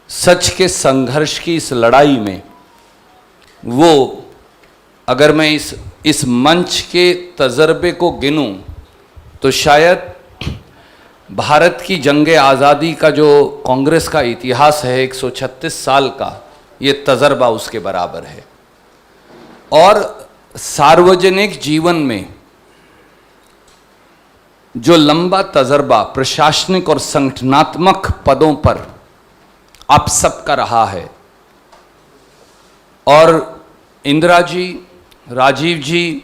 सच के संघर्ष की इस लड़ाई में वो, अगर मैं इस मंच के तजर्बे को गिनूं तो शायद भारत की जंग आज़ादी का जो कांग्रेस का इतिहास है 136 साल का, ये तजर्बा उसके बराबर है। और सार्वजनिक जीवन में जो लंबा तजर्बा प्रशासनिक और संगठनात्मक पदों पर आप सबका रहा है, और इंदिरा जी, राजीव जी,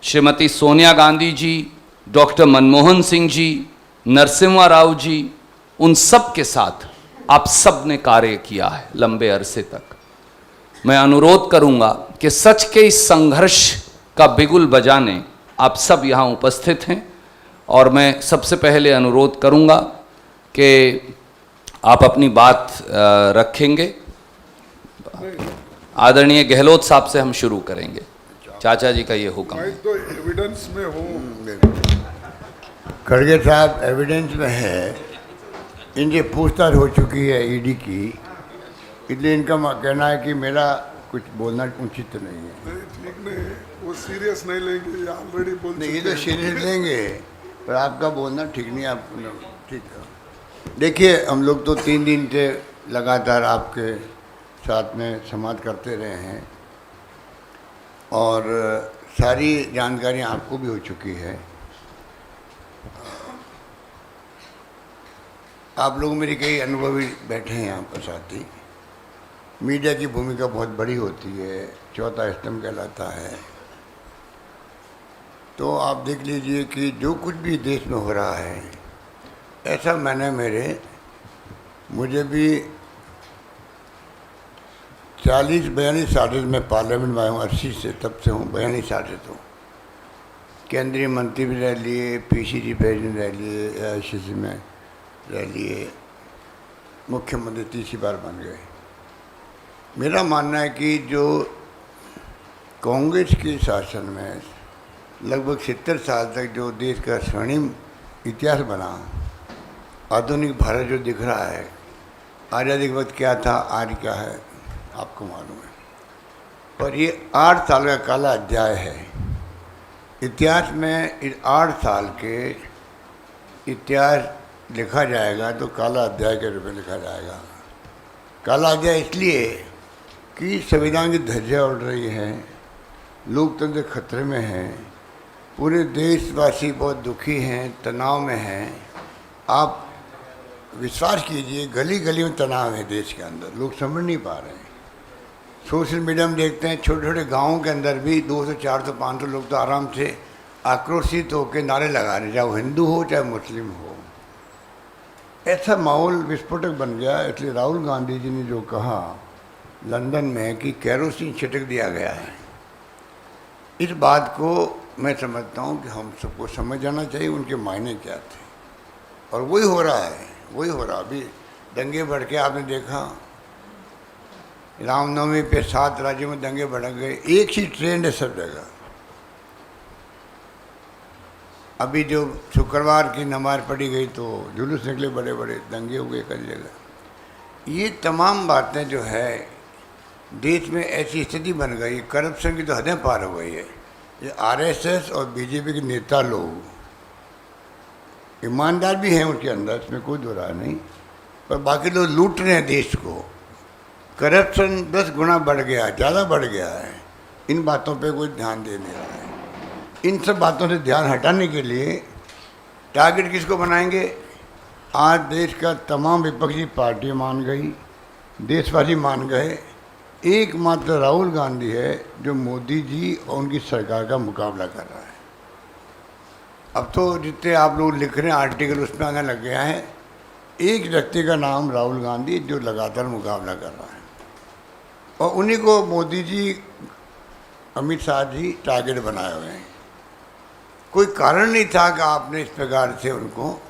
श्रीमती सोनिया गांधी जी, डॉक्टर मनमोहन सिंह जी, नरसिम्हा राव जी, उन सब के साथ आप सब ने कार्य किया है लंबे अरसे तक। मैं अनुरोध करूंगा कि सच के इस संघर्ष का बिगुल बजाने आप सब यहाँ उपस्थित हैं, और मैं सबसे पहले अनुरोध करूंगा कि आप अपनी बात रखेंगे। आदरणीय गहलोत साहब से हम शुरू करेंगे। चाचा जी का ये हुक्म है। तो एविडेंस में हो, खड़गे साहब एविडेंस में है, इनसे पूछताछ हो चुकी है ईडी की, इसलिए इनका कहना है कि मेरा कुछ बोलना उचित नहीं है। ठीक नहीं, वो सीरियस नहीं लेंगे, ये ऑलरेडी बोल नहीं, ये चुके तो हैं। सीरियस लेंगे, पर आपका बोलना ठीक नहीं। आप ठीक है, देखिए हम लोग तो 3 दिन से लगातार आपके साथ में संवाद करते रहे हैं, और सारी जानकारियाँ आपको भी हो चुकी है। आप लोग मेरी कई अनुभवी बैठे हैं यहाँ पर साथी। मीडिया की भूमिका बहुत बड़ी होती है, चौथा स्तंभ कहलाता है। तो आप देख लीजिए कि जो कुछ भी देश में हो रहा है, ऐसा मुझे भी 40-42 साल से मैं पार्लियामेंट में आया हूँ, 80 से, तब से हूँ 42 साल से। तो केंद्रीय मंत्री भी रह लिए, पीसीसी प्रेसिडेंट रह लिए, एआईसीसी में रह लिए, मुख्यमंत्री तीसरी बार बन गए। मेरा मानना है कि जो कांग्रेस के शासन में लगभग 70 साल तक जो देश का स्वर्णिम इतिहास बना, आधुनिक भारत जो दिख रहा है, आज़ादी के वक्त क्या था, आज क्या है, आपको मालूम है। पर ये 8 साल का काला अध्याय है इतिहास में। इस 8 साल के इतिहास लिखा जाएगा तो काला अध्याय के रूप में लिखा जाएगा। काला अध्याय इसलिए कि संविधान की धज्जियाँ उड़ रही हैं, लोकतंत्र खतरे में है, पूरे देशवासी बहुत दुखी हैं, तनाव में हैं। आप विश्वास कीजिए, गली गली में तनाव है देश के अंदर, लोग समझ नहीं पा रहे हैं। सोशल मीडिया में देखते हैं, छोटे छोटे गाँवों के अंदर भी 200, 400, 500 लोग तो आराम से आक्रोशित होकर नारे लगा रहे, चाहे वो हिंदू हो चाहे मुस्लिम हो। ऐसा माहौल विस्फोटक बन गया। इसलिए राहुल गांधी जी ने जो कहा लंदन में कि केरोसिन छिड़क दिया गया है, इस बात को मैं समझता हूँ कि हम सबको समझ जाना चाहिए उनके मायने क्या थे। और वही हो रहा है, वही हो रहा। अभी दंगे भड़के, आपने देखा रामनवमी पे 7 राज्यों में दंगे भड़क गए, एक ही ट्रेंड है सब जगह। अभी जो शुक्रवार की नमाज पढ़ी गई तो जुलूस निकले, बड़े बड़े दंगे हो गए कई जगह। ये तमाम बातें जो है देश में ऐसी स्थिति बन गई, करप्शन की तो हदें पार हो गई है। ये आरएसएस और बीजेपी के नेता लोग ईमानदार भी हैं उनके अंदर, इसमें कोई दो राय नहीं, पर बाकी लोग लूट रहे हैं देश को। करप्शन 10 गुना बढ़ गया, ज़्यादा बढ़ गया है। इन बातों पे कोई ध्यान दे नहीं रहा है। इन सब बातों से ध्यान हटाने के लिए टारगेट किसको बनाएंगे? आज देश का तमाम विपक्षी पार्टियां मान गई, देशवासी मान गए, एकमात्र राहुल गांधी है जो मोदी जी और उनकी सरकार का मुकाबला कर रहा है। अब तो जितने आप लोग लिख रहे हैं आर्टिकल, उसमें आने लग गया है एक व्यक्ति का नाम राहुल गांधी जो लगातार मुकाबला कर रहा है, और उन्हीं को मोदी जी, अमित शाह जी टारगेट बनाए हुए हैं। कोई कारण नहीं था कि आपने इस प्रकार से उनको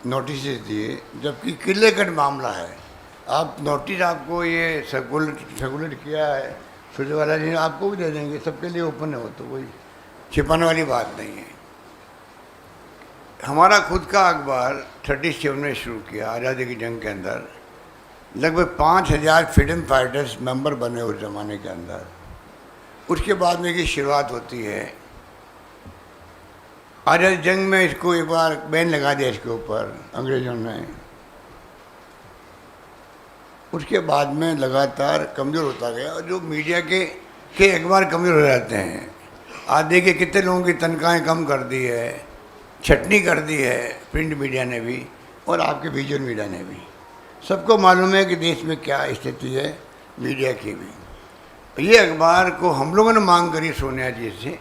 नोटिस दिए, जबकि किले कट मामला है। आप नोटिस, आपको ये सर्कुलेट किया है सुरजेवाला जी ने, आपको भी दे देंगे, सबके लिए ओपन है वो, तो कोई छिपाने वाली बात नहीं है। हमारा खुद का अखबार 37 में शुरू किया आज़ादी की जंग के अंदर, लगभग 5,000 फ्रीडम फाइटर्स मेंबर बने उस ज़माने के अंदर। उसके बाद में की शुरुआत होती है। आज़ादी जंग में इसको एक बार बैन लगा दिया इसके ऊपर अंग्रेज़ों ने। उसके बाद में लगातार कमज़ोर होता गया और जो मीडिया के अखबार कमज़ोर हो जाते हैं। आज देखिए कितने लोगों की तनख्वाहें कम कर दी है, छटनी कर दी है प्रिंट मीडिया ने भी और आपके विजुअल मीडिया ने भी। सबको मालूम है कि देश में क्या स्थिति है मीडिया की भी। ये अखबार को हम लोगों ने मांग करी सोनिया जी से,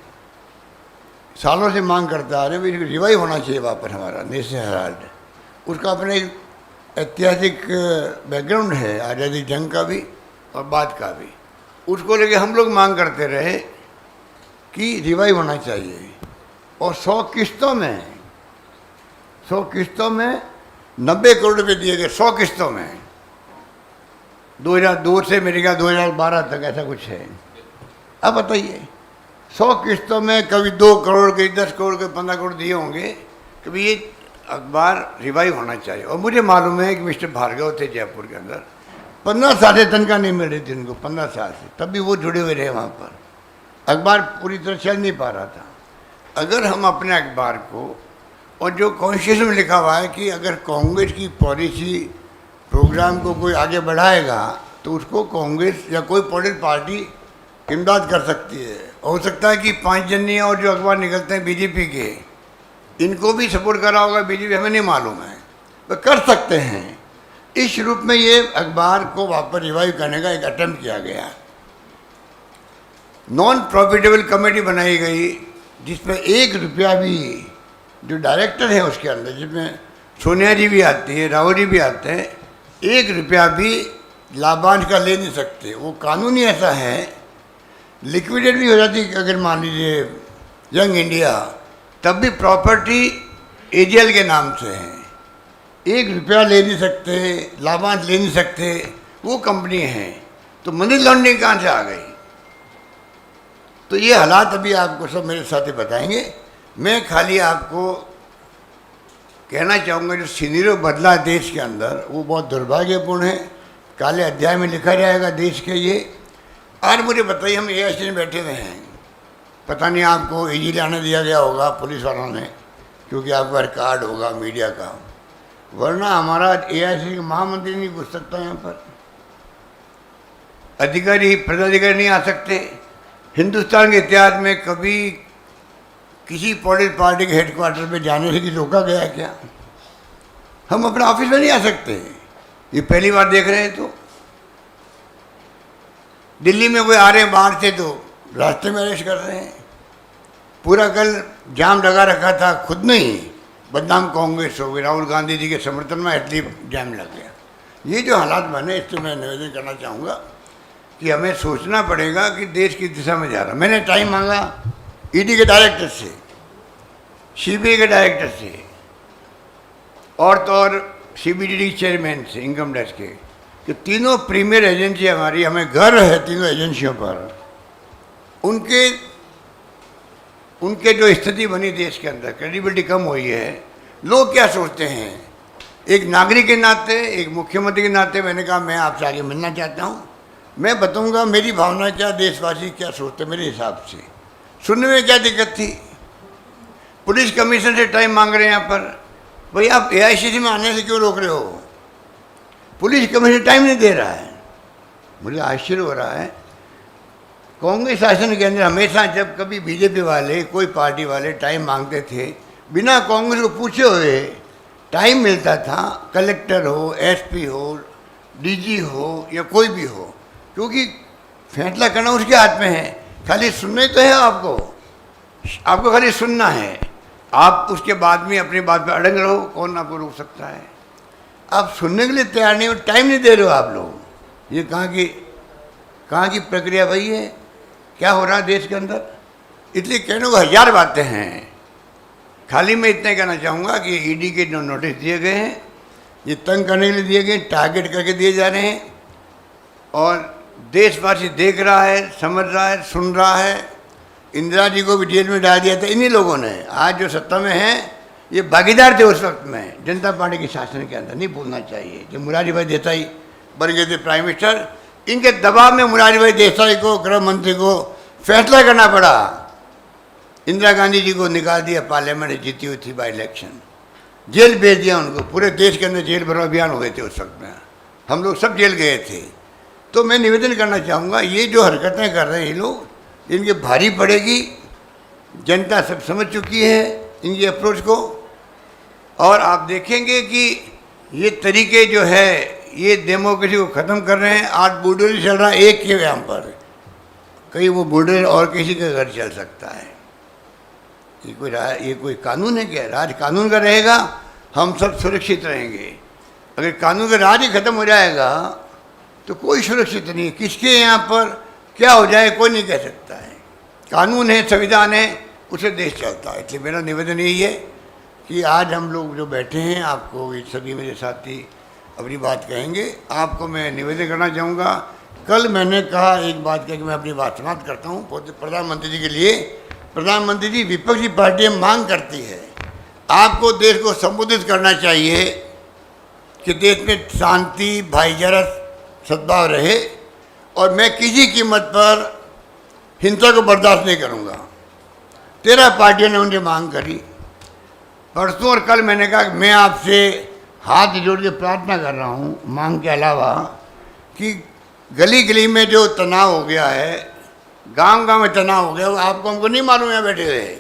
सालों से मांग करता आ रहे हैं कि रिवाइव होना चाहिए वापस हमारा नेशनल हेराल्ड। उसका अपने ऐतिहासिक बैकग्राउंड है आज़ादी जंग का भी और बाद का भी। उसको लेके हम लोग मांग करते रहे कि रिवाइव होना चाहिए। और 100 किस्तों में 90 करोड़ रुपये दिए गए 100 किस्तों में। 2002 से मेरे ख्याल 2012 तक ऐसा कुछ है। अब बताइए 100 किस्तों में कभी 2 करोड़ के 10 करोड़ के 15 करोड़ दिए होंगे। कभी ये अखबार रिवाइव होना चाहिए। और मुझे मालूम है कि मिस्टर भार्गव थे जयपुर के अंदर, 15 साल से तनख्वाह नहीं मिल रही थी उनको, 15 साल से, तब भी वो जुड़े हुए रहे वहाँ पर। अखबार पूरी तरह चल नहीं पा रहा था। अगर हम अपने अखबार को, और जो कॉन्स्टिट्यूशन में लिखा हुआ है कि अगर कांग्रेस की पॉलिसी प्रोग्राम को कोई आगे बढ़ाएगा तो उसको कांग्रेस या कोई पॉलिटिकल पार्टी इमदाद कर सकती है। हो सकता है कि 5 जननियाँ और जो अखबार निकलते हैं बीजेपी के, इनको भी सपोर्ट करा होगा बीजेपी, हमें नहीं मालूम है, वो कर सकते हैं। इस रूप में ये अखबार को वापस रिवाइव करने का एक अटेम्प्ट किया गया। नॉन प्रॉफिटेबल कमेटी बनाई गई जिसमें 1 रुपया भी, जो डायरेक्टर है उसके अंदर, जिसमें सोनिया जी भी आती है, राहुल जी भी आते हैं, 1 रुपया भी लाभांश का ले नहीं सकते। वो कानून ही ऐसा है। लिक्विडेट भी हो जाती अगर मान लीजिए यंग इंडिया, तब भी प्रॉपर्टी एजीएल के नाम से है। 1 रुपया ले नहीं सकते, लाभांश ले नहीं सकते, वो कंपनी है। तो मनी लॉन्ड्रिंग कहाँ से आ गई? तो ये हालात अभी आपको सब मेरे साथी बताएंगे। मैं खाली आपको कहना चाहूँगा जो सिनेरियो बदला देश के अंदर वो बहुत दुर्भाग्यपूर्ण है। काले अध्याय में लिखा जाएगा देश के ये। आज मुझे बताइए, हम एआईसी में बैठे हुए हैं, पता नहीं आपको इजीली आने दिया गया होगा पुलिस वालों ने, क्योंकि आपका रिकॉर्ड होगा मीडिया का, वरना हमारा एआईसी का महामंत्री नहीं घुस सकता यहाँ पर, अधिकारी पदाधिकारी नहीं आ सकते। हिंदुस्तान के इतिहास में कभी किसी पॉलिटिकल पार्टी के हेडक्वार्टर पे जाने से रोका गया है क्या? हम अपने ऑफिस में नहीं आ सकते। ये पहली बार देख रहे हैं। तो दिल्ली में कोई आ रहे हैं बाहर से तो रास्ते में अरेस्ट कर रहे हैं। पूरा कल जाम लगा रखा था, खुद नहीं, बदनाम कांग्रेस हो गई, राहुल गांधी जी के समर्थन में एटलीस्ट जाम लग गया। ये जो हालात बने, इससे मैं निवेदन करना चाहूँगा कि हमें सोचना पड़ेगा कि देश की दिशा में जा रहा। मैंने टाइम मांगा ईडी के डायरेक्टर से, सीबीआई के डायरेक्टर से, और तो और सीबीडीटी चेयरमैन से, इनकम टैक्स के, कि तीनों प्रीमियर एजेंसी हमारी, हमें गर्व है तीनों एजेंसियों पर। उनके जो स्थिति बनी देश के अंदर, क्रेडिबिलिटी कम हुई है। लोग क्या सोचते हैं? एक नागरिक के नाते, एक मुख्यमंत्री के नाते मैंने कहा मैं आपसे आगे मिलना चाहता हूँ, मैं बताऊँगा मेरी भावना क्या, देशवासी क्या सोचते मेरे हिसाब से। सुनने में क्या दिक्कत थी? पुलिस कमिश्नर से टाइम मांग रहे हैं यहाँ पर, भाई आप एआईसीसी में आने से क्यों रोक रहे हो? पुलिस कमिश्नर टाइम नहीं दे रहा है। मुझे आश्चर्य हो रहा है। कांग्रेस शासन के अंदर हमेशा जब कभी बीजेपी वाले, कोई पार्टी वाले टाइम मांगते थे, बिना कांग्रेस को पूछे हुए टाइम मिलता था। कलेक्टर हो, एसपी हो, डीजी हो या कोई भी हो, क्योंकि फैसला करना उसके हाथ में है। खाली सुनना तो है आपको खाली सुनना है। आप उसके बाद में अपनी बात पे अड़ंग रहो, कौन आपको रोक सकता है? आप सुनने के लिए तैयार नहीं हो, टाइम नहीं दे रहे हो आप लोग। ये कहाँ की प्रक्रिया भाई है? क्या हो रहा है देश के अंदर? इसलिए कहने को 1000 बातें हैं। खाली मैं इतना कहना चाहूँगा कि ईडी के जो नोटिस दिए गए हैं, ये तंग करने के लिए दिए गए, टारगेट करके दिए जा रहे हैं। और देशवासी देख रहा है, समझ रहा है, सुन रहा है। इंदिरा जी को भी जेल में डाल दिया था इन्हीं लोगों ने। आज जो सत्ता में हैं, ये भागीदार थे उस वक्त में जनता पार्टी के शासन के अंदर, नहीं भूलना चाहिए। जब मुरारी भाई देसाई बन गए थे प्राइम मिनिस्टर। इनके दबाव में मुरारी भाई देसाई को, गृह मंत्री को फैसला करना पड़ा। इंदिरा गांधी जी को निकाल दिया, पार्लियामेंट में जीती हुई थी बाई इलेक्शन, जेल भेज दिया उनको। पूरे देश के अंदर जेल भरो अभियान हुए थे उस वक्त में, हम लोग सब जेल गए थे। तो मैं निवेदन करना चाहूँगा, ये जो हरकतें कर रहे हैं ये लोग, इनके भारी पड़ेगी। जनता सब समझ चुकी है इनकी अप्रोच को, और आप देखेंगे कि ये तरीके जो है ये डेमोक्रेसी को ख़त्म कर रहे हैं। आज बुलडोजर चल रहा है एक के यहाँ पर, कहीं वो बुलडोजर और किसी के घर चल सकता है। ये कोई कानून है क्या? राज कानून का रहेगा, हम सब सुरक्षित रहेंगे। अगर कानून का राज ही खत्म हो जाएगा तो कोई सुरक्षित नहीं है। किसके यहाँ पर क्या हो जाए कोई नहीं कह सकता है। कानून है, संविधान है, उसे देश चलता है। इसलिए मेरा निवेदन यही है कि आज हम लोग जो बैठे हैं, आपको ये सभी मेरे साथी अपनी बात कहेंगे। आपको मैं निवेदन करना चाहूँगा, कल मैंने कहा एक बात कह के मैं अपनी बात समाप्त करता हूँ प्रधानमंत्री जी के लिए। प्रधानमंत्री जी, विपक्षी पार्टियाँ मांग करती है आपको देश को संबोधित करना चाहिए कि देश में शांति, भाईचारा, सद्भाव रहे, और मैं किसी कीमत पर हिंसा को बर्दाश्त नहीं करूँगा। 13 पार्टियों ने उनकी मांग करी। परसों और कल मैंने कहा कि मैं आपसे हाथ जोड़ के प्रार्थना कर रहा हूँ, मांग के अलावा, कि गली गली में जो तनाव हो गया है, गांव गांव में तनाव हो गया, वो आपको हमको नहीं मालूम है बैठे हुए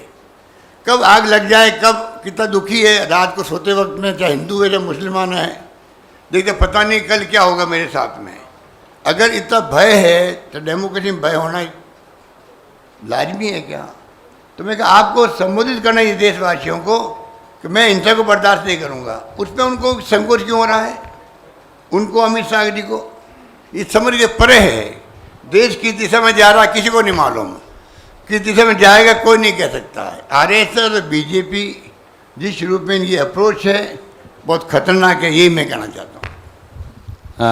कब आग लग जाए, कब कितना दुखी है। रात को सोते वक्त में चाहे हिंदू है चाहे मुसलमान है, देखते पता नहीं कल क्या होगा मेरे साथ में। अगर इतना भय है तो डेमोक्रेसी में भय होना लाजमी है क्या? तो मैं कहा आपको संबोधित करना है देशवासियों को कि मैं हिंसा को बर्दाश्त नहीं करूँगा। उसमें उनको संकोच क्यों हो रहा है? उनको, अमित शाह जी को, इस समझ के परे है। देश किस दिशा में जा रहा है किसी को नहीं मालूम, किस दिशा में जाएगा कोई नहीं कह सकता है। आरएसएस और बीजेपी जिस रूप में इनकी अप्रोच है बहुत खतरनाक है, यही मैं कहना चाहता हूँ।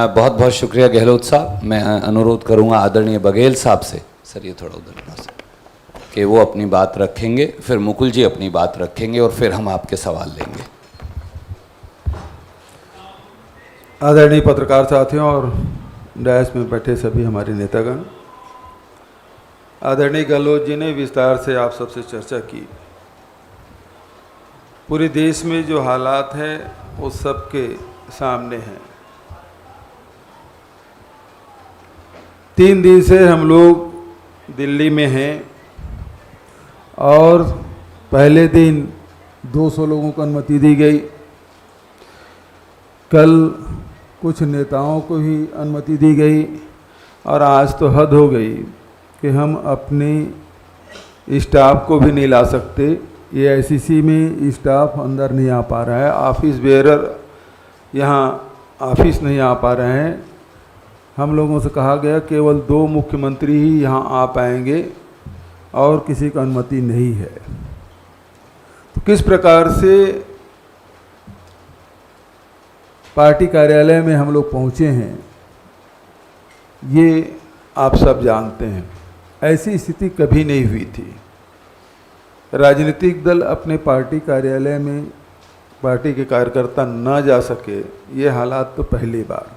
बहुत बहुत शुक्रिया गहलोत साहब। मैं अनुरोध करूंगा आदरणीय बघेल साहब से, सर ये थोड़ा उधर पास, कि वो अपनी बात रखेंगे, फिर मुकुल जी अपनी बात रखेंगे और फिर हम आपके सवाल लेंगे। आदरणीय पत्रकार साथियों और डायस में बैठे सभी हमारे नेतागण, आदरणीय गहलोत जी ने विस्तार से आप सबसे चर्चा की। पूरे देश में जो हालात हैं वो सबके सामने हैं। 3 दिन से हम लोग दिल्ली में हैं और पहले दिन 200 लोगों को अनुमति दी गई। कल कुछ नेताओं को ही अनुमति दी गई और आज तो हद हो गई कि हम अपने स्टाफ को भी नहीं ला सकते। ये आईसीसी में स्टाफ अंदर नहीं आ पा रहा है, ऑफिस बेयरर यहाँ ऑफिस नहीं आ पा रहे हैं। हम लोगों से कहा गया केवल 2 मुख्यमंत्री ही यहाँ आ पाएंगे और किसी को अनुमति नहीं है। तो किस प्रकार से पार्टी कार्यालय में हम लोग पहुँचे हैं ये आप सब जानते हैं। ऐसी स्थिति कभी नहीं हुई थी। राजनीतिक दल अपने पार्टी कार्यालय में पार्टी के कार्यकर्ता ना जा सके, ये हालात तो पहली बार।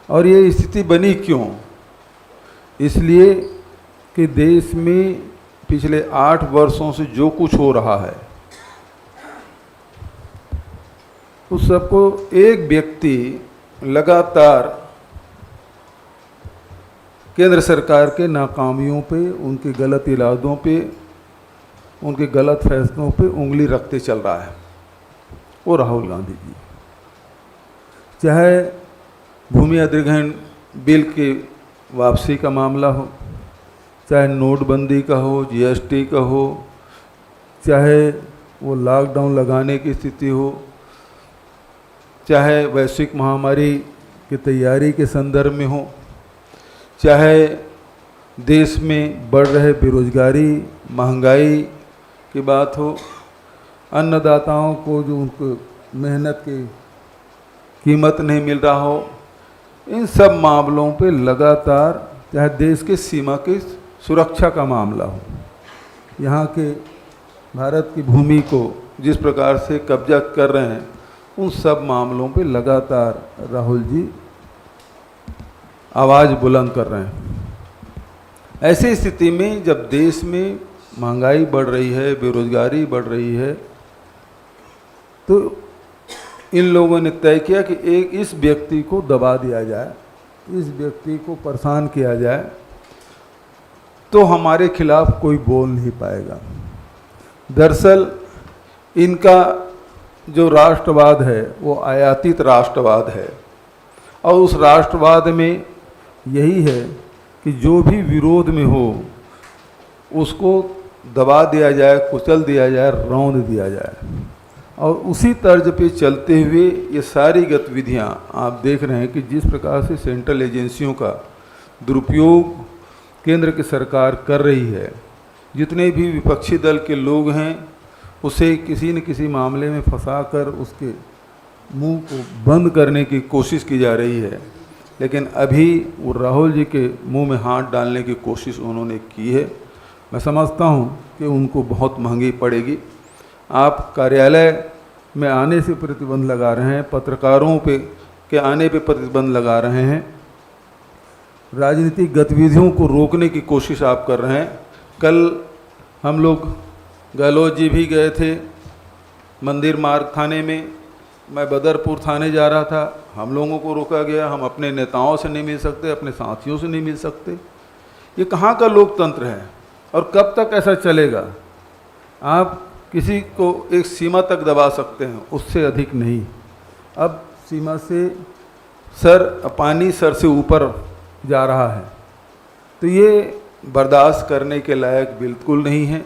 और ये स्थिति बनी क्यों? इसलिए कि देश में पिछले 8 वर्षों से जो कुछ हो रहा है उस सबको एक व्यक्ति लगातार केंद्र सरकार के नाकामियों पे, उनके गलत इरादों पे, उनके गलत फैसलों पे उंगली रखते चल रहा है। वो राहुल गांधी जी, चाहे भूमि अधिग्रहण बिल की वापसी का मामला हो, चाहे नोटबंदी का हो, जीएसटी का हो, चाहे वो लॉकडाउन लगाने की स्थिति हो, चाहे वैश्विक महामारी की तैयारी के संदर्भ में हो, चाहे देश में बढ़ रहे बेरोजगारी, महंगाई की बात हो, अन्नदाताओं को जो उनको मेहनत की कीमत नहीं मिल रहा हो, इन सब मामलों पे लगातार, चाहे देश के सीमा की सुरक्षा का मामला हो, यहाँ के भारत की भूमि को जिस प्रकार से कब्जा कर रहे हैं, उन सब मामलों पे लगातार राहुल जी आवाज़ बुलंद कर रहे हैं। ऐसी स्थिति में जब देश में महंगाई बढ़ रही है, बेरोजगारी बढ़ रही है, तो इन लोगों ने तय किया कि एक इस व्यक्ति को दबा दिया जाए, इस व्यक्ति को परेशान किया जाए, तो हमारे खिलाफ कोई बोल नहीं पाएगा। दरअसल इनका जो राष्ट्रवाद है वो आयातित राष्ट्रवाद है, और उस राष्ट्रवाद में यही है कि जो भी विरोध में हो उसको दबा दिया जाए, कुचल दिया जाए, रौंद दिया जाए। और उसी तर्ज पे चलते हुए ये सारी गतिविधियां आप देख रहे हैं कि जिस प्रकार से सेंट्रल एजेंसियों का दुरुपयोग केंद्र की सरकार कर रही है, जितने भी विपक्षी दल के लोग हैं उसे किसी न किसी मामले में फंसाकर उसके मुंह को बंद करने की कोशिश की जा रही है। लेकिन अभी वो राहुल जी के मुंह में हाथ डालने की कोशिश उन्होंने की है। मैं समझता हूँ कि उनको बहुत महंगी पड़ेगी। आप कार्यालय में आने से प्रतिबंध लगा रहे हैं, पत्रकारों के आने पे प्रतिबंध लगा रहे हैं, राजनीतिक गतिविधियों को रोकने की कोशिश आप कर रहे हैं। कल हम लोग गहलोत जी भी गए थे मंदिर मार्ग थाने में, मैं बदरपुर थाने जा रहा था, हम लोगों को रोका गया। हम अपने नेताओं से नहीं मिल सकते, अपने साथियों से नहीं मिल सकते। ये कहाँ का लोकतंत्र है और कब तक ऐसा चलेगा? आप किसी को एक सीमा तक दबा सकते हैं, उससे अधिक नहीं। अब सीमा से पानी सर से ऊपर जा रहा है, तो ये बर्दाश्त करने के लायक बिल्कुल नहीं है।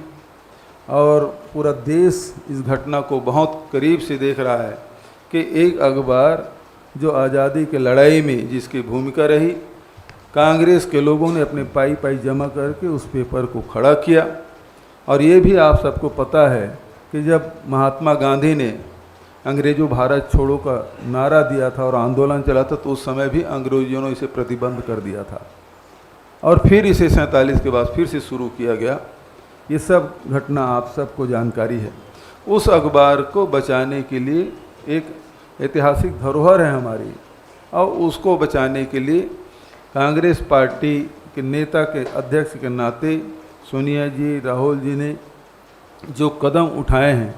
और पूरा देश इस घटना को बहुत करीब से देख रहा है कि एक अखबार जो आज़ादी के लड़ाई में जिसकी भूमिका रही, कांग्रेस के लोगों ने अपने पाई पाई जमा करके उस पेपर को खड़ा किया। और ये भी आप सबको पता है कि जब महात्मा गांधी ने अंग्रेजों भारत छोड़ो का नारा दिया था और आंदोलन चला था, तो उस समय भी अंग्रेजों ने इसे प्रतिबंध कर दिया था और फिर इसे 47 के बाद फिर से शुरू किया गया। ये सब घटना आप सबको जानकारी है। उस अखबार को बचाने के लिए एक ऐतिहासिक धरोहर है हमारी, और उसको बचाने के लिए कांग्रेस पार्टी के नेता के अध्यक्ष के नाते सोनिया जी, राहुल जी ने जो कदम उठाए हैं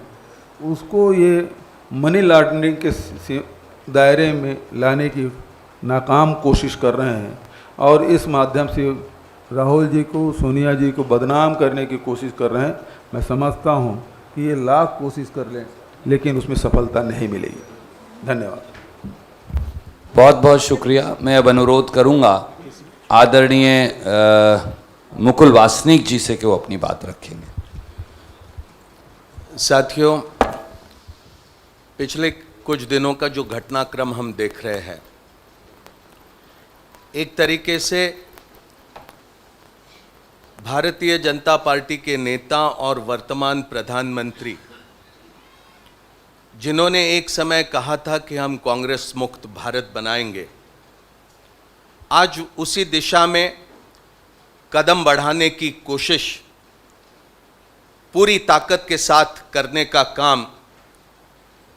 उसको ये मनी लॉन्ड्रिंग के दायरे में लाने की नाकाम कोशिश कर रहे हैं, और इस माध्यम से राहुल जी को, सोनिया जी को बदनाम करने की कोशिश कर रहे हैं। मैं समझता हूं कि ये लाख कोशिश कर लें लेकिन उसमें सफलता नहीं मिलेगी। धन्यवाद। बहुत बहुत शुक्रिया। मैं अब अनुरोध करूंगा आदरणीय मुकुल वासनिक जी से कि वो अपनी बात रखेंगे। साथियों, पिछले कुछ दिनों का जो घटनाक्रम हम देख रहे हैं, एक तरीके से भारतीय जनता पार्टी के नेता और वर्तमान प्रधानमंत्री, जिन्होंने एक समय कहा था कि हम कांग्रेस मुक्त भारत बनाएंगे, आज उसी दिशा में कदम बढ़ाने की कोशिश पूरी ताकत के साथ करने का काम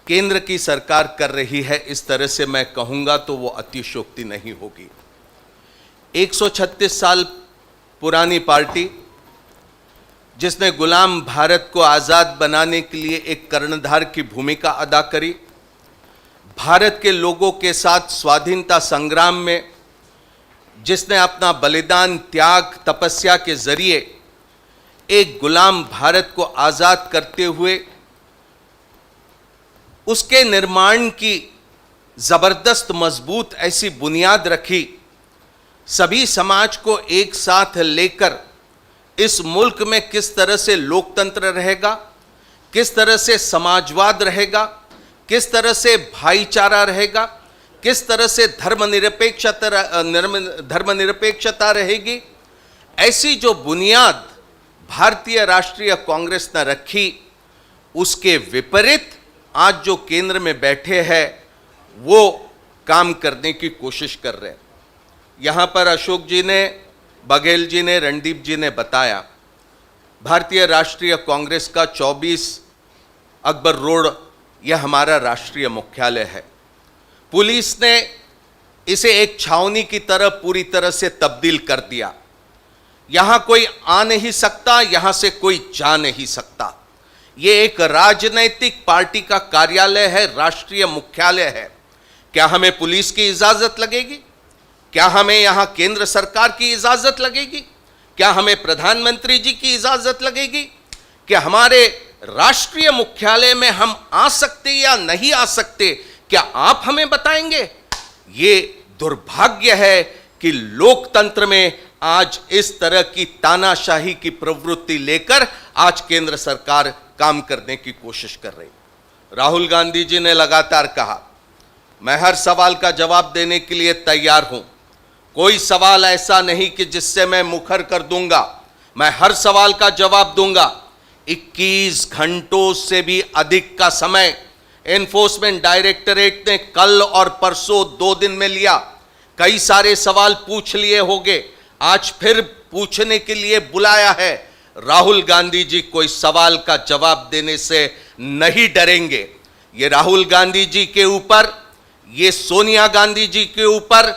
केंद्र की सरकार कर रही है। इस तरह से मैं कहूँगा तो वो अतिशयोक्ति नहीं होगी। 136 साल पुरानी पार्टी, जिसने गुलाम भारत को आज़ाद बनाने के लिए एक कर्णधार की भूमिका अदा करी, भारत के लोगों के साथ स्वाधीनता संग्राम में जिसने अपना बलिदान, त्याग, तपस्या के जरिए एक गुलाम भारत को आज़ाद करते हुए उसके निर्माण की ज़बरदस्त मजबूत ऐसी बुनियाद रखी, सभी समाज को एक साथ लेकर इस मुल्क में किस तरह से लोकतंत्र रहेगा, किस तरह से समाजवाद रहेगा, किस तरह से भाईचारा रहेगा, किस तरह से धर्मनिरपेक्षता रहेगी, ऐसी जो बुनियाद भारतीय राष्ट्रीय कांग्रेस ने रखी, उसके विपरीत आज जो केंद्र में बैठे हैं वो काम करने की कोशिश कर रहे हैं। यहाँ पर अशोक जी ने, बघेल जी ने, रणदीप जी ने बताया, भारतीय राष्ट्रीय कांग्रेस का 24 अकबर रोड यह हमारा राष्ट्रीय मुख्यालय है। पुलिस ने इसे एक छावनी की तरह पूरी तरह से तब्दील कर दिया। यहां कोई आ नहीं सकता, यहां से कोई जा नहीं सकता। यह एक राजनैतिक पार्टी का कार्यालय है, राष्ट्रीय मुख्यालय है। क्या हमें पुलिस की इजाजत लगेगी? क्या हमें यहां केंद्र सरकार की इजाजत लगेगी? क्या हमें प्रधानमंत्री जी की इजाजत लगेगी? क्या हमारे राष्ट्रीय मुख्यालय में हम आ सकते या नहीं आ सकते, क्या आप हमें बताएंगे? ये दुर्भाग्य है कि लोकतंत्र में आज इस तरह की तानाशाही की प्रवृत्ति लेकर आज केंद्र सरकार काम करने की कोशिश कर रही। राहुल गांधी जी ने लगातार कहा, मैं हर सवाल का जवाब देने के लिए तैयार हूं। कोई सवाल ऐसा नहीं कि जिससे मैं मुखर कर दूंगा, मैं हर सवाल का जवाब दूंगा। 21 घंटों से भी अधिक का समय एनफोर्समेंट डायरेक्टरेट ने कल और परसों 2 दिन में लिया। कई सारे सवाल पूछ लिए होंगे, आज फिर पूछने के लिए बुलाया है। राहुल गांधी जी कोई सवाल का जवाब देने से नहीं डरेंगे। ये राहुल गांधी जी के ऊपर, ये सोनिया गांधी जी के ऊपर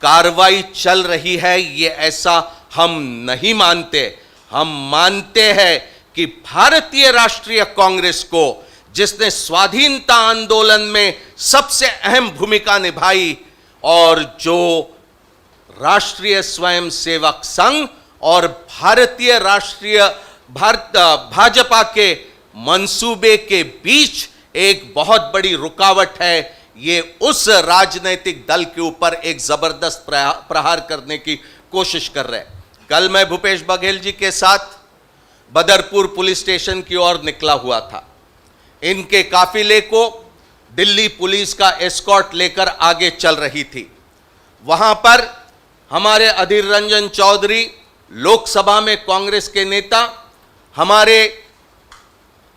कार्रवाई चल रही है, ये ऐसा हम नहीं मानते। हम मानते हैं कि भारतीय राष्ट्रीय कांग्रेस को, जिसने स्वाधीनता आंदोलन में सबसे अहम भूमिका निभाई और जो राष्ट्रीय स्वयंसेवक संघ और भारतीय राष्ट्रीय भाजपा के मंसूबे के बीच एक बहुत बड़ी रुकावट है, ये उस राजनीतिक दल के ऊपर एक जबरदस्त प्रहार करने की कोशिश कर रहे हैं। कल मैं भूपेश बघेल जी के साथ बदरपुर पुलिस स्टेशन की ओर निकला हुआ था। इनके काफिले को दिल्ली पुलिस का एस्कॉर्ट लेकर आगे चल रही थी। वहां पर हमारे अधीर रंजन चौधरी, लोकसभा में कांग्रेस के नेता, हमारे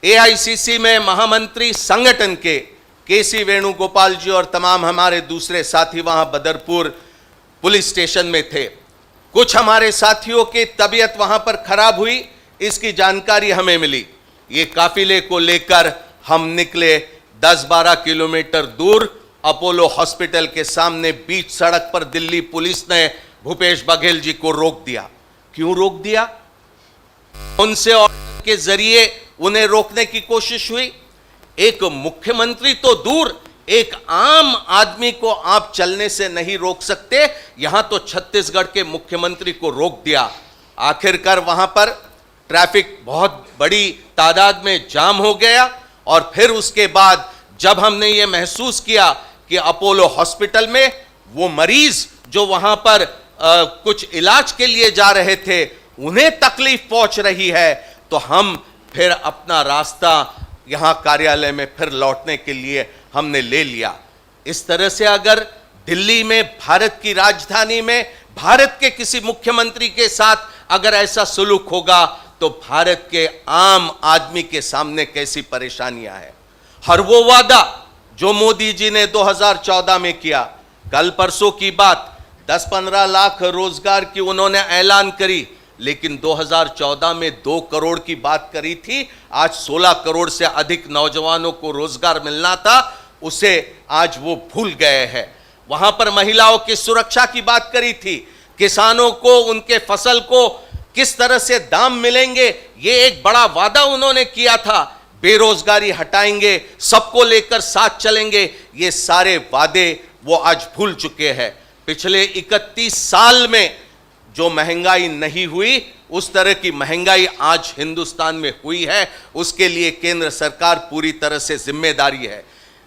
एआईसीसी में महामंत्री संगठन के केसी वेणुगोपाल जी और तमाम हमारे दूसरे साथी वहां बदरपुर पुलिस स्टेशन में थे। कुछ हमारे साथियों की तबीयत वहां पर खराब हुई, इसकी जानकारी हमें मिली। ये काफिले को लेकर हम निकले 10-12 किलोमीटर दूर अपोलो हॉस्पिटल के सामने बीच सड़क पर दिल्ली पुलिस ने भूपेश बघेल जी को रोक दिया। क्यों रोक दिया? उनसे ऑर्डर के जरिए उन्हें रोकने की कोशिश हुई। एक मुख्यमंत्री तो दूर, एक आम आदमी को आप चलने से नहीं रोक सकते, यहां तो छत्तीसगढ़ के मुख्यमंत्री को रोक दिया। आखिरकार वहां पर ट्रैफिक बहुत बड़ी तादाद में जाम हो गया और फिर उसके बाद जब हमने ये महसूस किया कि अपोलो हॉस्पिटल में वो मरीज जो वहां पर कुछ इलाज के लिए जा रहे थे, उन्हें तकलीफ पहुंच रही है, तो हम फिर अपना रास्ता यहां कार्यालय में फिर लौटने के लिए हमने ले लिया। इस तरह से अगर दिल्ली में, भारत की राजधानी में, भारत के किसी मुख्यमंत्री के साथ अगर ऐसा सुलूक होगा तो भारत के आम आदमी के सामने कैसी परेशानियां हैं। हर वो वादा जो मोदी जी ने 2014 में किया, कल परसों की बात, 10-15 लाख रोजगार की उन्होंने ऐलान करी, लेकिन 2014 में 2 करोड़ की बात करी थी। आज 16 करोड़ से अधिक नौजवानों को रोजगार मिलना था, उसे आज वो भूल गए हैं। वहां पर महिलाओं की सुरक्षा की बात करी थी, किसानों को उनके फसल को किस तरह से दाम मिलेंगे, ये एक बड़ा वादा उन्होंने किया था। बेरोजगारी हटाएंगे, सबको लेकर साथ चलेंगे, ये सारे वादे वो आज भूल चुके हैं। पिछले 31 साल में जो महंगाई नहीं हुई, उस तरह की महंगाई आज हिंदुस्तान में हुई है। उसके लिए केंद्र सरकार पूरी तरह से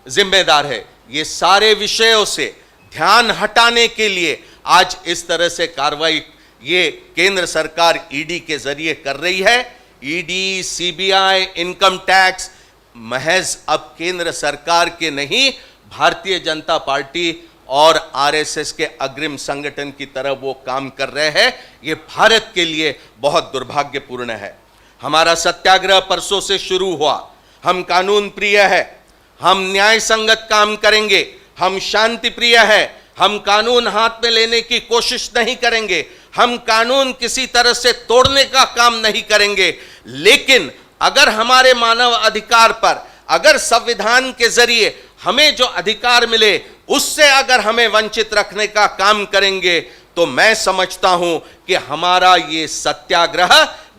जिम्मेदार है। ये सारे विषयों से ध्यान हटाने के लिए आज इस तरह से कार्रवाई ये केंद्र सरकार ईडी के जरिए कर रही है। ईडी, सीबीआई, इनकम टैक्स महज अब केंद्र सरकार के नहीं, भारतीय जनता पार्टी और आरएसएस के अग्रिम संगठन की तरह वो काम कर रहे हैं। ये भारत के लिए बहुत दुर्भाग्यपूर्ण है। हमारा सत्याग्रह परसों से शुरू हुआ। हम कानून प्रिय है, हम न्याय संगत काम करेंगे, हम शांति प्रिय है, हम कानून हाथ में लेने की कोशिश नहीं करेंगे, हम कानून किसी तरह से तोड़ने का काम नहीं करेंगे। लेकिन अगर हमारे मानव अधिकार पर, अगर संविधान के जरिए हमें जो अधिकार मिले उससे अगर हमें वंचित रखने का काम करेंगे तो मैं समझता हूं कि हमारा ये सत्याग्रह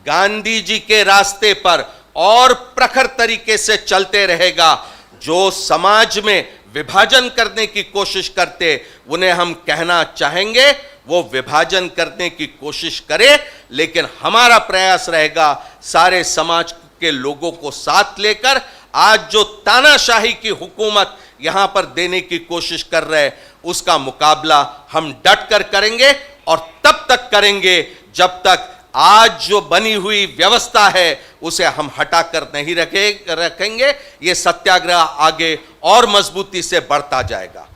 गांधी जी के रास्ते पर और प्रखर तरीके से चलते रहेगा। जो समाज में विभाजन करने की कोशिश करते, उन्हें हम कहना चाहेंगे वो विभाजन करने की कोशिश करे, लेकिन हमारा प्रयास रहेगा सारे समाज के लोगों को साथ लेकर आज जो तानाशाही की हुकूमत यहां पर देने की कोशिश कर रहे हैं उसका मुकाबला हम डट कर करेंगे, और तब तक करेंगे जब तक आज जो बनी हुई व्यवस्था है उसे हम हटाकर नहीं रखेंगे। ये सत्याग्रह आगे और मजबूती से बढ़ता जाएगा।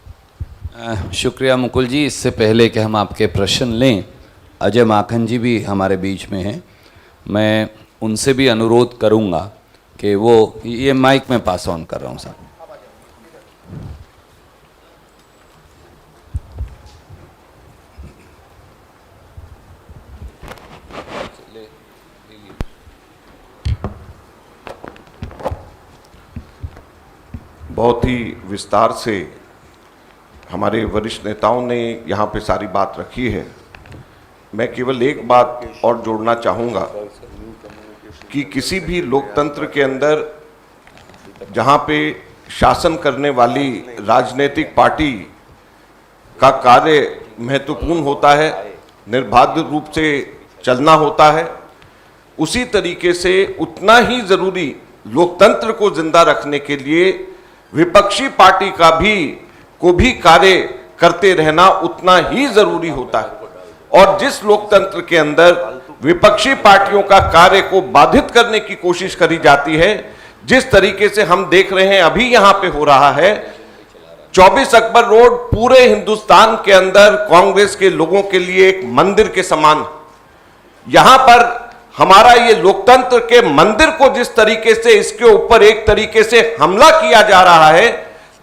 शुक्रिया मुकुल जी। इससे पहले कि हम आपके प्रश्न लें, अजय माखन जी भी हमारे बीच में हैं। मैं उनसे भी अनुरोध करूंगा कि वो ये माइक में पास ऑन कर रहा हूं साहब। बहुत ही विस्तार से हमारे वरिष्ठ नेताओं ने यहाँ पे सारी बात रखी है। मैं केवल एक बात और जोड़ना चाहूँगा कि किसी भी लोकतंत्र के अंदर जहाँ पे शासन करने वाली राजनीतिक पार्टी का कार्य महत्वपूर्ण होता है, निर्बाध रूप से चलना होता है, उसी तरीके से उतना ही ज़रूरी लोकतंत्र को जिंदा रखने के लिए विपक्षी पार्टी को भी कार्य करते रहना उतना ही जरूरी होता है। और जिस लोकतंत्र के अंदर विपक्षी पार्टियों का कार्य को बाधित करने की कोशिश करी जाती है, जिस तरीके से हम देख रहे हैं अभी यहां पे हो रहा है, 24 अकबर रोड पूरे हिंदुस्तान के अंदर कांग्रेस के लोगों के लिए एक मंदिर के समान। यहां पर हमारा ये लोकतंत्र के मंदिर को जिस तरीके से इसके ऊपर एक तरीके से हमला किया जा रहा है,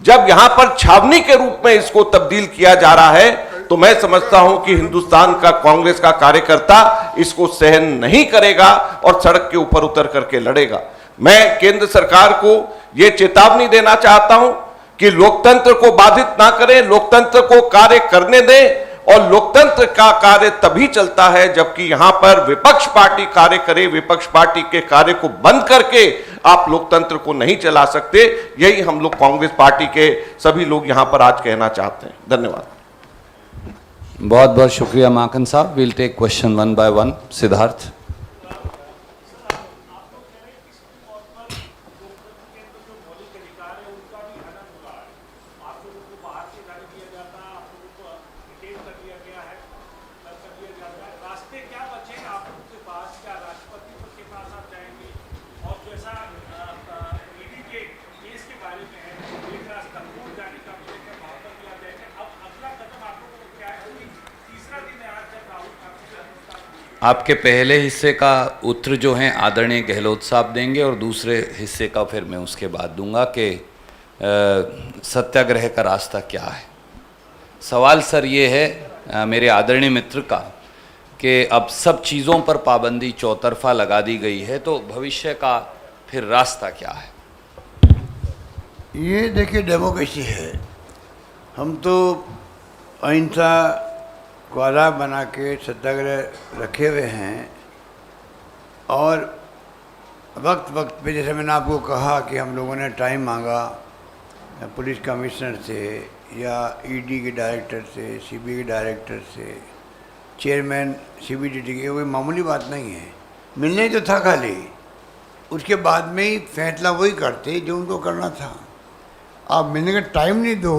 जब यहां पर छावनी के रूप में इसको तब्दील किया जा रहा है, तो मैं समझता हूं कि हिंदुस्तान का कांग्रेस का कार्यकर्ता इसको सहन नहीं करेगा और सड़क के ऊपर उतर करके लड़ेगा। मैं केंद्र सरकार को यह चेतावनी देना चाहता हूं कि लोकतंत्र को बाधित ना करें, लोकतंत्र को कार्य करने दें। और लोकतंत्र का कार्य तभी चलता है जबकि यहां पर विपक्ष पार्टी कार्य करे। विपक्ष पार्टी के कार्य को बंद करके आप लोकतंत्र को नहीं चला सकते। यही हम लोग कांग्रेस पार्टी के सभी लोग यहां पर आज कहना चाहते हैं। धन्यवाद। बहुत बहुत शुक्रिया माखन साहब। Will take question one by one. Siddharth. आपके पहले हिस्से का उत्तर जो है आदरणीय गहलोत साहब देंगे और दूसरे हिस्से का फिर मैं उसके बाद दूंगा कि सत्याग्रह का रास्ता क्या है। सवाल सर ये है मेरे आदरणीय मित्र का कि अब सब चीज़ों पर पाबंदी चौतरफा लगा दी गई है, तो भविष्य का फिर रास्ता क्या है? ये देखिए डेमोक्रेसी है। हम तो अहिंसा को आधार बना के सत्याग्रह रखे हुए हैं और वक्त वक्त पे, जैसे मैंने आपको कहा कि हम लोगों ने टाइम मांगा पुलिस कमिश्नर से या ईडी के डायरेक्टर से, सीबीआई के डायरेक्टर से, चेयरमैन सीबीडीटी के, कोई मामूली बात नहीं है। मिलने ही तो था खाली, उसके बाद में ही फैसला वही करते जो उनको करना था। आप मिलने का टाइम नहीं दो।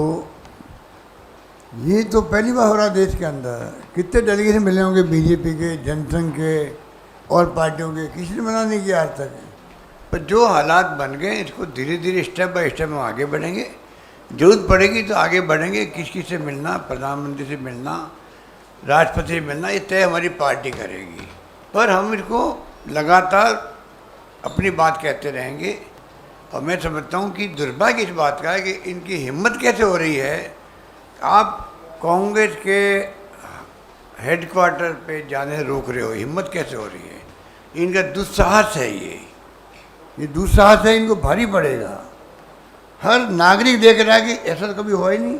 ये तो पहली बार हो रहा देश के अंदर। कितने डेलीगेशन मिले होंगे बीजेपी के, जनसंघ के और पार्टियों के, किसी ने मना नहीं किया आज तक। पर जो हालात बन गए, इसको धीरे धीरे स्टेप बाय स्टेप हम आगे बढ़ेंगे। जरूरत पड़ेगी तो आगे बढ़ेंगे। किस से मिलना, प्रधानमंत्री से मिलना, राष्ट्रपति से मिलना, ये तय हमारी पार्टी करेगी। पर हम इसको लगातार अपनी बात कहते रहेंगे। और मैं समझता हूँ कि दुर्भाग्य इस बात का है कि इनकी हिम्मत कैसे हो रही है। आप कांग्रेस के हेडक्वार्टर पे जाने से रोक रहे हो, हिम्मत कैसे हो रही है। इनका दुस्साहस है। ये दुस्साहस है, इनको भारी पड़ेगा। हर नागरिक देख रहा है कि ऐसा तो कभी हुआ ही नहीं।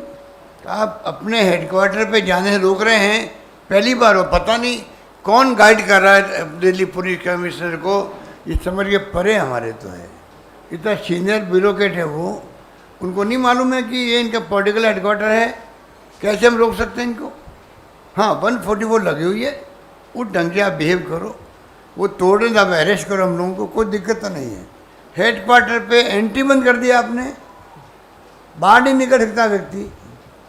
आप अपने हेडक्वार्टर पे जाने से रोक रहे हैं, पहली बार हो, पता नहीं कौन गाइड कर रहा है दिल्ली पुलिस कमिश्नर को, ये समझ के परे हमारे तो है। इतना सीनियर ब्यूरोक्रेट है वो, उनको नहीं मालूम है कि ये इनका पॉलिटिकल हेडक्वार्टर है, कैसे हम रोक सकते हैं इनको। हाँ 144 लगी हुई है, उस ढंग से आप बिहेव करो, वो तोड़ रहे आप अरेस्ट करो हम लोगों को, कोई दिक्कत तो नहीं है। हेडक्वार्टर पे एंट्री बंद कर दिया आपने, बाहर नहीं निकल सकता व्यक्ति,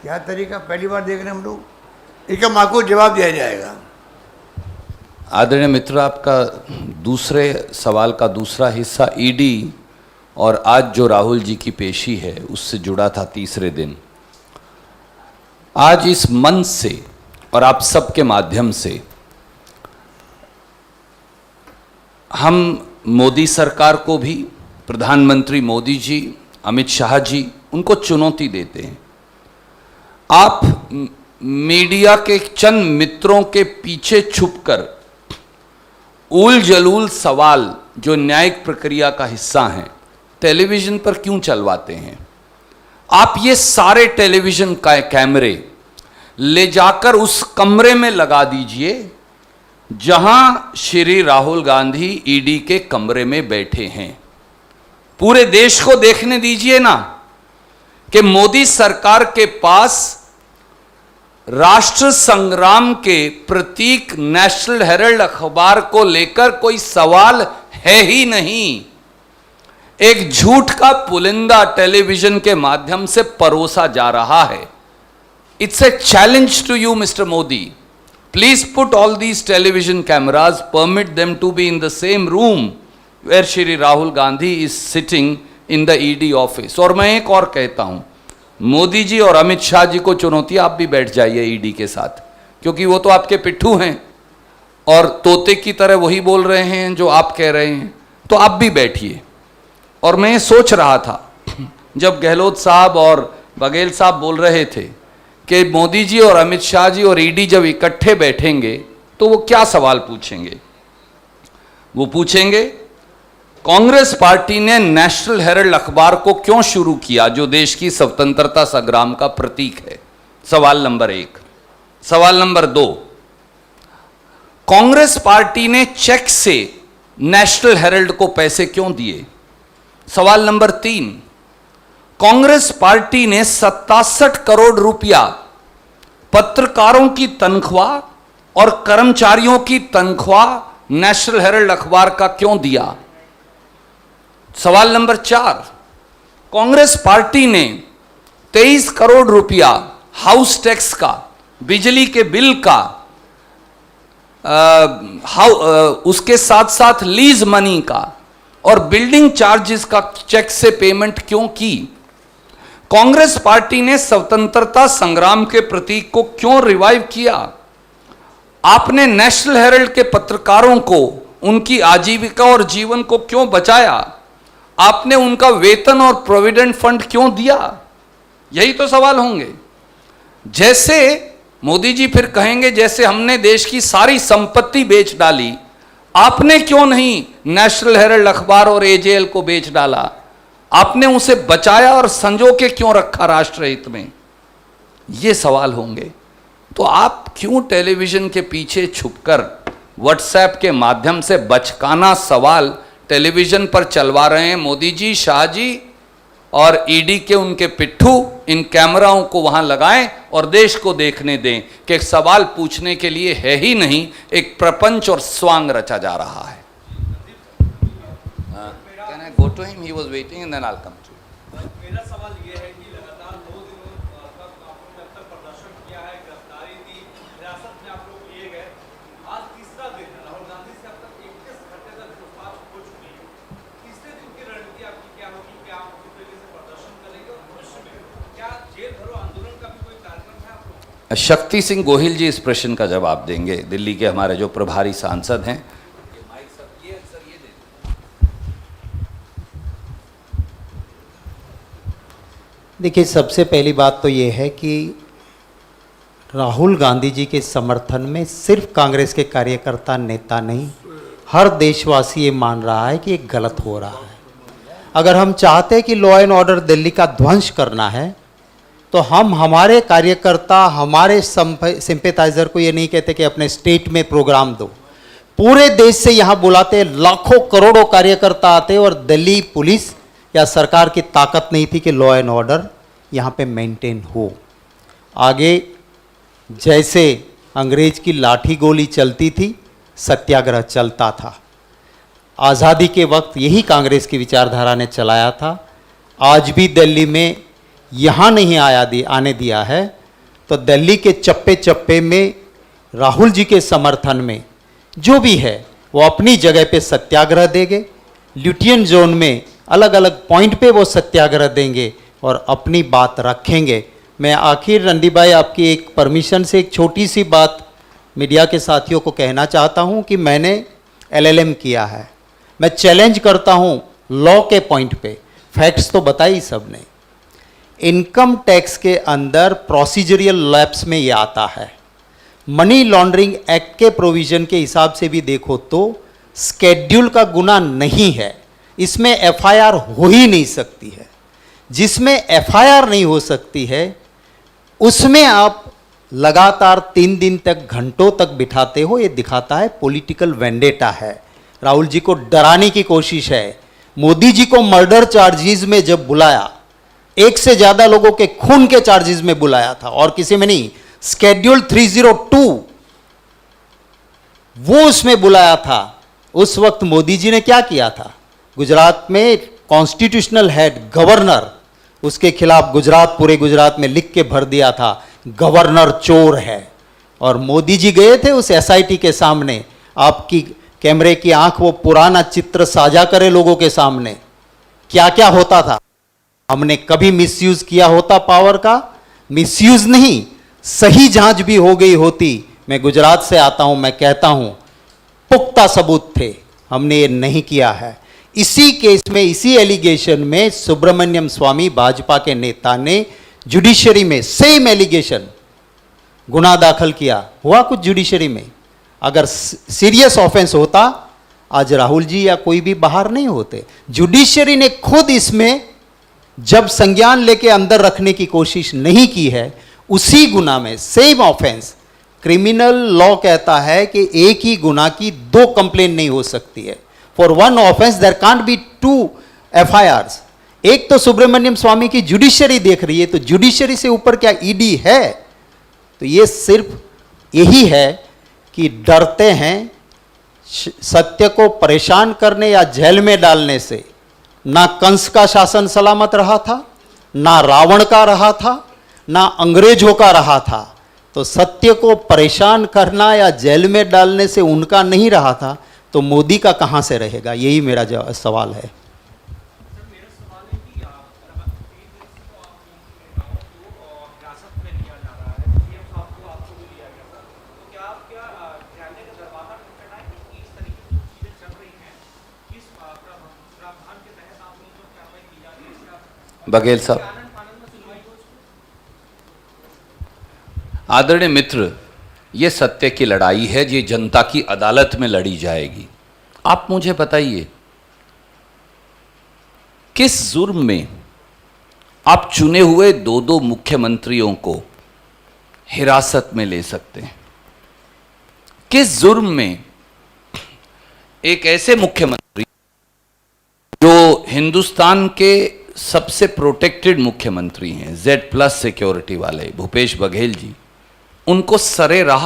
क्या तरीका, पहली बार देख रहे हैं हम लोग। इसका माकूल जवाब दिया जाएगा। आदरणीय मित्र, आपका दूसरे सवाल का दूसरा हिस्सा ईडी और आज जो राहुल जी की पेशी है उससे जुड़ा था तीसरे दिन। आज इस मंच से और आप सबके माध्यम से हम मोदी सरकार को भी, प्रधानमंत्री मोदी जी, अमित शाह जी, उनको चुनौती देते हैं। आप मीडिया के चंद मित्रों के पीछे छुपकर उल जलूल सवाल जो न्यायिक प्रक्रिया का हिस्सा हैं टेलीविजन पर क्यों चलवाते हैं? आप ये सारे टेलीविजन का कैमरे ले जाकर उस कमरे में लगा दीजिए जहां श्री राहुल गांधी ईडी के कमरे में बैठे हैं। पूरे देश को देखने दीजिए ना कि मोदी सरकार के पास राष्ट्र संग्राम के प्रतीक नेशनल हेराल्ड अखबार को लेकर कोई सवाल है ही नहीं। एक झूठ का पुलिंदा टेलीविजन के माध्यम से परोसा जा रहा है। It's a challenge to you mister Modi, please put all these television cameras, permit them to be in the same room where Shri Rahul Gandhi is sitting in the ED office. और मैं एक और कहता हूं, मोदी जी और अमित शाह जी को चुनौती, आप भी बैठ जाइए ईडी के साथ, क्योंकि वो तो आपके पिट्ठू हैं और तोते की तरह वही बोल रहे हैं जो आप कह रहे हैं, तो आप भी बैठिए। और मैं ये सोच रहा था जब गहलोत साहब और बघेल साहब बोल रहे थे कि मोदी जी और अमित शाह जी और ईडी जब इकट्ठे बैठेंगे तो वो क्या सवाल पूछेंगे। वो पूछेंगे कांग्रेस पार्टी ने नेशनल हेराल्ड अखबार को क्यों शुरू किया जो देश की स्वतंत्रता संग्राम का प्रतीक है, सवाल नंबर 1। सवाल नंबर 2, कांग्रेस पार्टी ने चेक से नेशनल हेराल्ड को पैसे क्यों दिए। सवाल नंबर 3, कांग्रेस पार्टी ने 67 करोड़ रुपया पत्रकारों की तनख्वाह और कर्मचारियों की तनख्वाह नेशनल हेराल्ड अखबार का क्यों दिया। सवाल नंबर 4, कांग्रेस पार्टी ने 23 करोड़ रुपया हाउस टैक्स का, बिजली के बिल का, उसके साथ साथ लीज मनी का और बिल्डिंग चार्जेस का चेक से पेमेंट क्यों की। कांग्रेस पार्टी ने स्वतंत्रता संग्राम के प्रतीक को क्यों रिवाइव किया। आपने नेशनल हेराल्ड के पत्रकारों को उनकी आजीविका और जीवन को क्यों बचाया। आपने उनका वेतन और प्रोविडेंट फंड क्यों दिया। यही तो सवाल होंगे। जैसे मोदी जी फिर कहेंगे जैसे हमने देश की सारी संपत्ति बेच डाली, आपने क्यों नहीं नेशनल हेराल्ड अखबार और एजेएल को बेच डाला, आपने उसे बचाया और संजो के क्यों रखा राष्ट्र हित में। ये सवाल होंगे। तो आप क्यों टेलीविजन के पीछे छुपकर व्हाट्सएप के माध्यम से बचकाना सवाल टेलीविजन पर चलवा रहे हैं। मोदी जी, शाह जी और ईडी के उनके पिट्ठू इन कैमराओं को वहां लगाएं और देश को देखने दें कि एक सवाल पूछने के लिए है ही नहीं, एक प्रपंच और स्वांग रचा जा रहा है। Can I go to him? He was waiting and then I'll come to you. मेरा सवाल ये है कि लगातार 2 दिनों तक आपने जब तक प्रदर्शन किया है, गिरफ्तारी दी, हिरासत में आप लोग लिए गए, आज तीसरा दिन है। राहुल गांधी से अब तक 21 घंटे तक पूछताछ हो चुकी है। तीसरे दिन की रणनीति आपकी क्या होगी कि आप किस तरीके से प्रदर्शन करेंगे और भविष्य में क्या जेल भरो आंदोलन का भी कोई कार्यक्रम है आप लोग। शक्ति सिंह गोहिल जी इस प्रश्न का जवाब देंगे, दिल्ली के हमारे जो प्रभारी सांसद हैं। देखिए, सबसे पहली बात तो ये है कि राहुल गांधी जी के समर्थन में सिर्फ कांग्रेस के कार्यकर्ता नेता नहीं, हर देशवासी ये मान रहा है कि ये गलत हो रहा है। अगर हम चाहते हैं कि लॉ एंड ऑर्डर दिल्ली का ध्वंस करना है तो हम हमारे कार्यकर्ता, हमारे सिंपैथाइजर को ये नहीं कहते कि अपने स्टेट में प्रोग्राम दो, पूरे देश से यहाँ बुलाते, लाखों करोड़ों कार्यकर्ता आते और दिल्ली पुलिस या सरकार की ताकत नहीं थी कि लॉ एंड ऑर्डर यहाँ पे मेंटेन हो। आगे जैसे अंग्रेज की लाठी गोली चलती थी, सत्याग्रह चलता था। आज़ादी के वक्त यही कांग्रेस की विचारधारा ने चलाया था। आज भी दिल्ली में यहाँ नहीं आने दिया है, तो दिल्ली के चप्पे चप्पे में राहुल जी के समर्थन में जो भी है वो अपनी जगह पे सत्याग्रह देंगे। ल्यूटियन जोन में अलग अलग पॉइंट पे वो सत्याग्रह देंगे और अपनी बात रखेंगे। मैं आखिर रणदीप भाई आपकी एक परमिशन से एक छोटी सी बात मीडिया के साथियों को कहना चाहता हूं कि मैंने LLM किया है। मैं चैलेंज करता हूं लॉ के पॉइंट पे, फैक्ट्स तो बताई सबने। इनकम टैक्स के अंदर प्रोसीजरल लैप्स में ये आता है। मनी लॉन्ड्रिंग एक्ट के प्रोविजन के हिसाब से भी देखो तो स्केड्यूल का गुना नहीं है, इसमें FIR हो ही नहीं सकती है। जिसमें FIR नहीं हो सकती है उसमें आप लगातार 3 दिन तक, घंटों तक बिठाते हो। ये दिखाता है पॉलिटिकल वेंडेटा है। राहुल जी को डराने की कोशिश है। मोदी जी को मर्डर चार्जेस में जब बुलाया, 1 से ज़्यादा लोगों के खून के चार्जेस में बुलाया था और किसी में नहीं। स्केड्यूल 302 वो उसमें बुलाया था। उस वक्त मोदी जी ने क्या किया था? गुजरात में कॉन्स्टिट्यूशनल हेड गवर्नर, उसके खिलाफ गुजरात, पूरे गुजरात में लिख के भर दिया था गवर्नर चोर है। और मोदी जी गए थे उस SIT के सामने, आपकी कैमरे की आंख वो पुराना चित्र साझा करे लोगों के सामने, क्या क्या होता था। हमने कभी मिसयूज किया होता पावर का? मिसयूज नहीं, सही जांच भी हो गई होती। मैं गुजरात से आता हूं, मैं कहता हूं पुख्ता सबूत थे, हमने ये नहीं किया है। इसी केस में, इसी एलिगेशन में सुब्रमण्यम स्वामी भाजपा के नेता ने जुडिशरी में सेम एलिगेशन गुनाह दाखिल किया। हुआ कुछ जुडिशरी में? अगर सीरियस ऑफेंस होता आज राहुल जी या कोई भी बाहर नहीं होते। जुडिशरी ने खुद इसमें जब संज्ञान लेके अंदर रखने की कोशिश नहीं की है, उसी गुना में सेम ऑफेंस, क्रिमिनल लॉ कहता है कि एक ही गुना की 2 कंप्लेन नहीं हो सकती है। For 1 offence there can't be 2 FIRs। एक तो सुब्रमण्यम स्वामी की जुडिशरी देख रही है, तो जुडिशरी से ऊपर क्या ED है? तो ये सिर्फ यही है कि डरते हैं सत्य को परेशान करने या जेल में डालने से। ना कंस का शासन सलामत रहा था, ना रावण का रहा था, ना अंग्रेजों का रहा था। तो सत्य को परेशान करना या जेल में डालने से उनका नहीं रहा था, तो मोदी का कहां से रहेगा? यही मेरा सवाल है। बघेल साहब। आदरणीय मित्र, ये सत्य की लड़ाई है, ये जनता की अदालत में लड़ी जाएगी। आप मुझे बताइए, किस जुर्म में आप चुने हुए 2-2 मुख्यमंत्रियों को हिरासत में ले सकते हैं? किस जुर्म में एक ऐसे मुख्यमंत्री जो हिंदुस्तान के सबसे प्रोटेक्टेड मुख्यमंत्री हैं, Z+ सिक्योरिटी वाले भूपेश बघेल जी, उनको सरे राह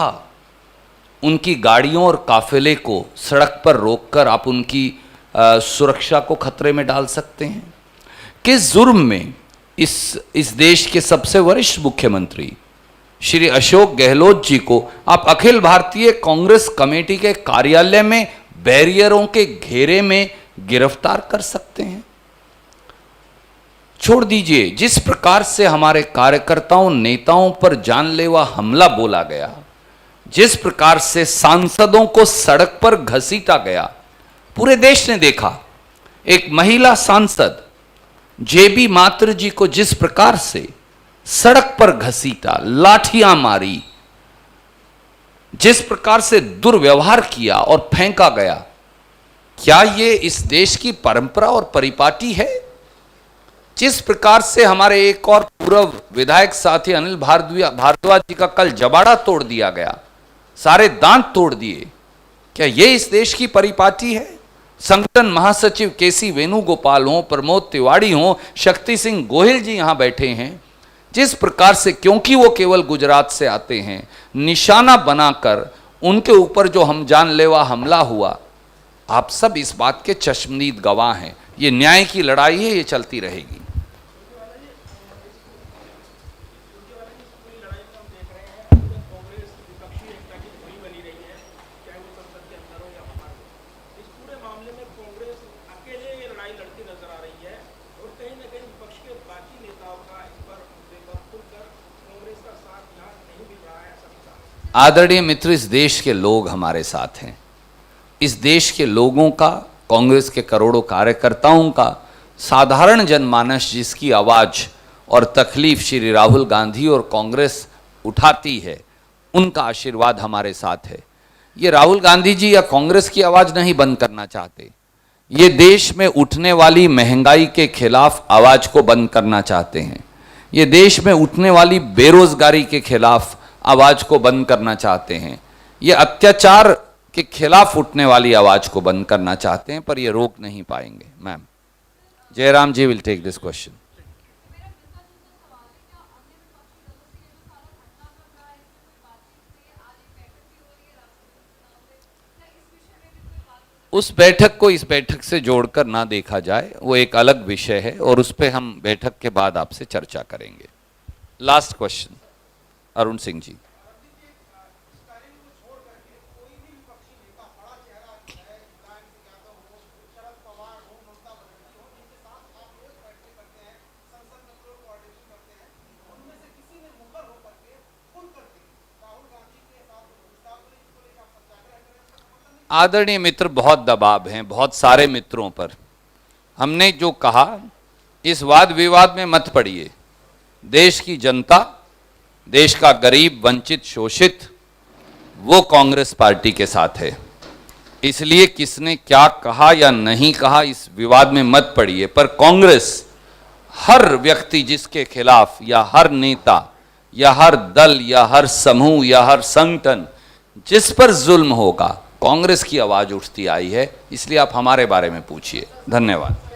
उनकी गाड़ियों और काफिले को सड़क पर रोककर आप उनकी सुरक्षा को खतरे में डाल सकते हैं? किस जुर्म में इस देश के सबसे वरिष्ठ मुख्यमंत्री श्री अशोक गहलोत जी को आप अखिल भारतीय कांग्रेस कमेटी के कार्यालय में बैरियरों के घेरे में गिरफ्तार कर सकते हैं? छोड़ दीजिए, जिस प्रकार से हमारे कार्यकर्ताओं, नेताओं पर जानलेवा हमला बोला गया, जिस प्रकार से सांसदों को सड़क पर घसीटा गया, पूरे देश ने देखा। एक महिला सांसद JB मात्र जी को जिस प्रकार से सड़क पर घसीटा, लाठियां मारी, जिस प्रकार से दुर्व्यवहार किया और फेंका गया, क्या ये इस देश की परंपरा और परिपाटी है? जिस प्रकार से हमारे एक और पूर्व विधायक साथी अनिल भारद्वाज जी का कल जबाड़ा तोड़ दिया गया, सारे दांत तोड़ दिए, क्या ये इस देश की परिपाटी है? संगठन महासचिव केसी वेणुगोपाल हो, प्रमोद तिवारी हो, शक्ति सिंह गोहिल जी यहां बैठे हैं, जिस प्रकार से, क्योंकि वो केवल गुजरात से आते हैं, निशाना बनाकर उनके ऊपर जो हम जानलेवा हमला हुआ, आप सब इस बात के चश्मदीद गवाह हैं। ये न्याय की लड़ाई है, ये चलती रहेगी। आदरणीय मित्र, इस देश के लोग हमारे साथ हैं। इस देश के लोगों का, कांग्रेस के करोड़ों कार्यकर्ताओं का, साधारण जनमानस जिसकी आवाज और तकलीफ श्री राहुल गांधी और कांग्रेस उठाती है, उनका आशीर्वाद हमारे साथ है। ये राहुल गांधी जी या कांग्रेस की आवाज नहीं बंद करना चाहते, ये देश में उठने वाली महंगाई के खिलाफ आवाज को बंद करना चाहते हैं। ये देश में उठने वाली बेरोजगारी के खिलाफ आवाज को बंद करना चाहते हैं। ये अत्याचार के खिलाफ उठने वाली आवाज को बंद करना चाहते हैं, पर ये रोक नहीं पाएंगे। Ma'am, Jairam ji will take this question. उस बैठक को इस बैठक से जोड़कर ना देखा जाए, वो एक अलग विषय है और उस पर हम बैठक के बाद आपसे चर्चा करेंगे। Last question, Arun Singh ji. आदरणीय मित्र, बहुत दबाव हैं बहुत सारे मित्रों पर। हमने जो कहा, इस वाद विवाद में मत पड़िए। देश की जनता, देश का गरीब, वंचित, शोषित, वो कांग्रेस पार्टी के साथ है। इसलिए किसने क्या कहा या नहीं कहा, इस विवाद में मत पड़िए। पर कांग्रेस, हर व्यक्ति जिसके खिलाफ, या हर नेता, या हर दल, या हर समूह, या हर संगठन जिस पर जुल्म होगा, कांग्रेस की आवाज उठती आई है। इसलिए आप हमारे बारे में पूछिए। धन्यवाद।